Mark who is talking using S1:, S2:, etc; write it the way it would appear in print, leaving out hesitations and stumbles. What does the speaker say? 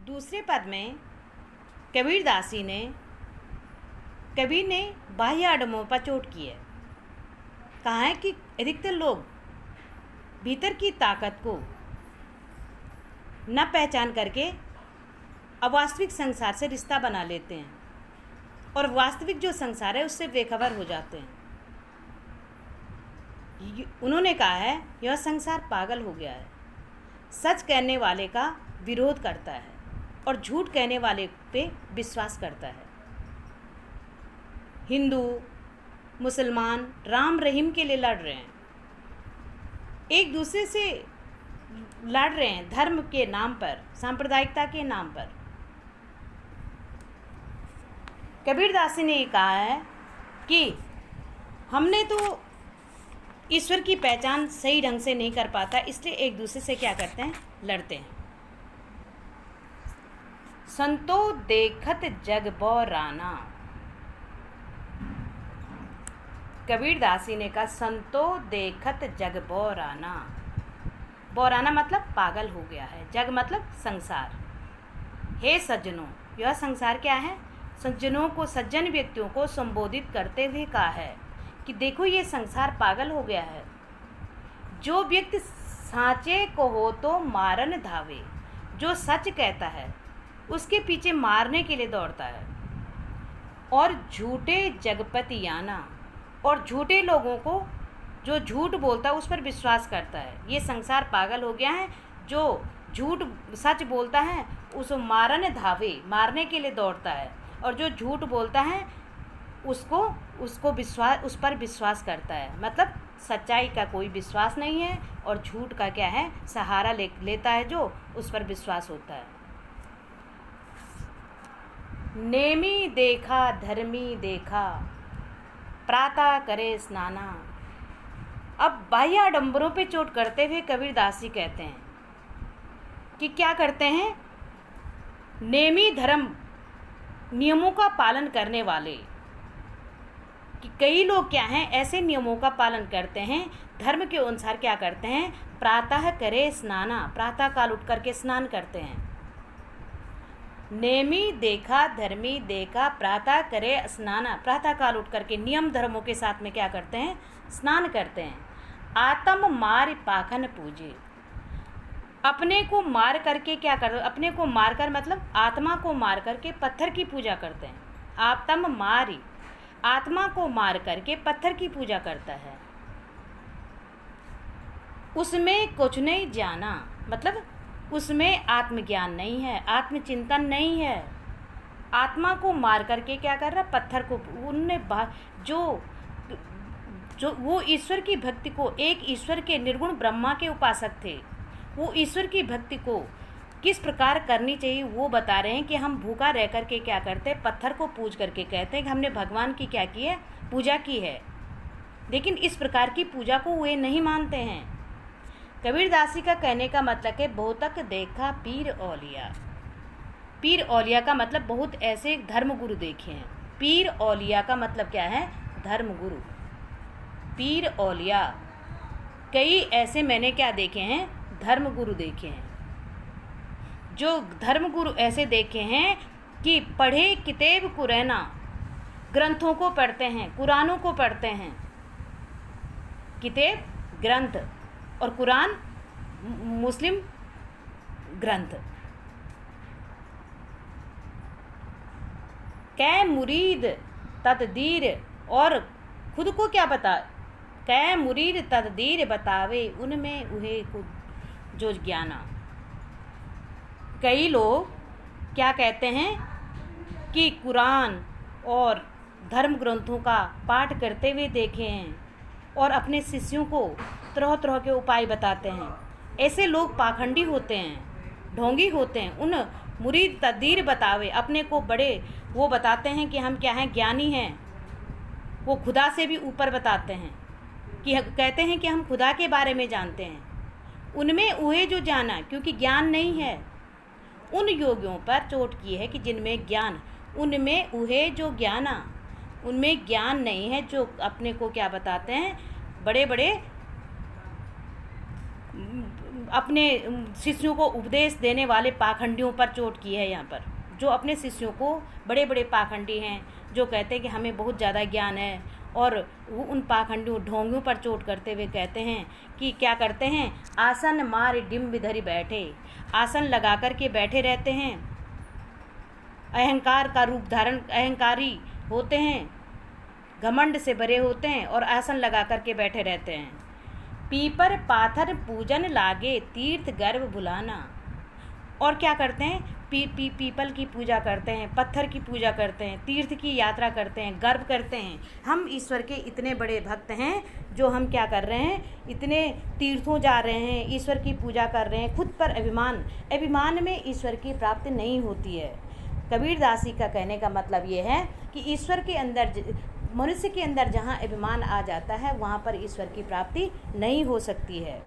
S1: दूसरे पद में कबीर ने बाह्य आडम्बरों पर चोट की है। कहा है कि अधिकतर लोग भीतर की ताकत को न पहचान करके अवास्तविक संसार से रिश्ता बना लेते हैं और वास्तविक जो संसार है उससे बेखबर हो जाते हैं। उन्होंने कहा है यह संसार पागल हो गया है, सच कहने वाले का विरोध करता है और झूठ कहने वाले पे विश्वास करता है। हिंदू मुसलमान राम रहीम के लिए लड़ रहे हैं, एक दूसरे से लड़ रहे हैं धर्म के नाम पर, सांप्रदायिकता के नाम पर। कबीरदास ने कहा है कि हमने तो ईश्वर की पहचान सही ढंग से नहीं कर पाता, इसलिए एक दूसरे से क्या करते हैं, लड़ते हैं। संतो देखत जग बौराना, कबीरदास ने कहा संतो देखत जग बौराना। बौराना मतलब पागल हो गया है, जग मतलब संसार। हे सज्जनों, यह संसार क्या है, सज्जनों को, सज्जन व्यक्तियों को संबोधित करते हुए कहा है कि देखो ये संसार पागल हो गया है। जो व्यक्ति साँचे को हो तो मारन धावे, जो सच कहता है उसके पीछे मारने के लिए दौड़ता है। और झूठे जगपति आना, और झूठे लोगों को, जो झूठ बोलता है उस पर विश्वास करता है। ये संसार पागल हो गया है, जो झूठ सच बोलता है उस मारन धावे, मारने के लिए दौड़ता है, और जो झूठ बोलता है उसको विश्वास, उस पर विश्वास करता है। मतलब सच्चाई का कोई विश्वास नहीं है और झूठ का क्या है, सहारा लेता है, जो उस पर विश्वास होता है। नेमी देखा धर्मी देखा, प्रातः करे स्नाना। अब बाह्य आडंबरों पे चोट करते हुए कबीरदास जी कहते हैं कि क्या करते हैं, नेमी धर्म, नियमों का पालन करने वाले, कि कई लोग क्या हैं, ऐसे नियमों का पालन करते हैं, धर्म के अनुसार क्या करते हैं, प्रातः करे स्नाना, प्रातः काल उठ करके स्नान करते हैं। नेमी देखा धर्मी देखा, प्रातः करे स्नाना, प्रातः काल उठ करके नियम धर्मों के साथ में क्या करते हैं, स्नान करते हैं। आत्म मार पाखन पूजे, अपने को मार करके क्या कर, अपने को मार कर मतलब आत्मा को मार करके पत्थर की पूजा करते हैं। आत्म मारी, आत्मा को मार करके पत्थर की पूजा करता है। उसमें कुछ नहीं जाना, मतलब उसमें आत्मज्ञान नहीं है, आत्मचिंतन नहीं है। आत्मा को मार करके क्या कर रहा, पत्थर को, उनने जो वो ईश्वर की भक्ति को, एक ईश्वर के निर्गुण ब्रह्मा के उपासक थे, वो ईश्वर की भक्ति को किस प्रकार करनी चाहिए वो बता रहे हैं। कि हम भूखा रह कर के क्या करते हैं, पत्थर को पूज करके कहते हैं कि हमने भगवान की क्या की है, पूजा की है। लेकिन इस प्रकार की पूजा को वे नहीं मानते हैं। कबीरदासी का कहने का मतलब है बहुतक देखा पीर औलिया। पीर औलिया का मतलब बहुत ऐसे धर्मगुरु देखे हैं। पीर औलिया का मतलब क्या है, धर्मगुरु। पीर औलिया, कई ऐसे मैंने क्या देखे हैं, धर्मगुरु देखे हैं। जो धर्मगुरु ऐसे देखे हैं कि पढ़े किताब कुराना, ग्रंथों को पढ़ते हैं, कुरानों को पढ़ते हैं। किताब ग्रंथ और कुरान मुस्लिम ग्रंथ। कै मुरीद तददीर, और खुद को क्या बता, कै मुरीद तददीर बतावे, उनमें उहे खुद जो ज्ञाना। कई लोग क्या कहते हैं कि कुरान और धर्म ग्रंथों का पाठ करते हुए देखे हैं और अपने शिष्यों को तरह तरह के उपाय बताते हैं। ऐसे लोग पाखंडी होते हैं, ढोंगी होते हैं। उन मुरीद तददीर बतावे, अपने को बड़े वो बताते हैं कि हम क्या हैं, ज्ञानी हैं। वो खुदा से भी ऊपर बताते हैं, कि कहते हैं कि हम खुदा के बारे में जानते हैं। उनमें उहे जो जाना, क्योंकि ज्ञान नहीं है। उन योगियों पर चोट की है कि जिनमें ज्ञान, उनमें उहे जो ज्ञाना, उनमें ज्ञान नहीं है, जो अपने को क्या बताते हैं, बड़े बड़े अपने शिष्यों को उपदेश देने वाले पाखंडियों पर चोट की है। यहाँ पर जो अपने शिष्यों को, बड़े बड़े पाखंडी हैं जो कहते हैं कि हमें बहुत ज़्यादा ज्ञान है, और वो उन पाखंडियों ढोंगियों पर चोट करते हुए कहते हैं कि क्या करते हैं, आसन मार डिम्ब धरि बैठे, आसन लगा कर के बैठे रहते हैं, अहंकार का रूप धारण, अहंकारी होते हैं, घमंड से भरे होते हैं और आसन लगा कर के बैठे रहते हैं। पीपर पाथर पूजन लागे, तीर्थ गर्भ भुलाना। और क्या करते हैं, पीपल की पूजा करते हैं, पत्थर की पूजा करते हैं, तीर्थ की यात्रा करते हैं, गर्व करते हैं। हम ईश्वर के इतने बड़े भक्त हैं जो हम क्या कर रहे हैं, इतने तीर्थों जा रहे हैं, ईश्वर की पूजा कर रहे हैं। खुद पर अभिमान में ईश्वर की प्राप्ति नहीं होती है। कबीरदास जी का कहने का मतलब ये है कि ईश्वर के अंदर, मनुष्य के अंदर जहाँ अभिमान आ जाता है वहाँ पर ईश्वर की प्राप्ति नहीं हो सकती है।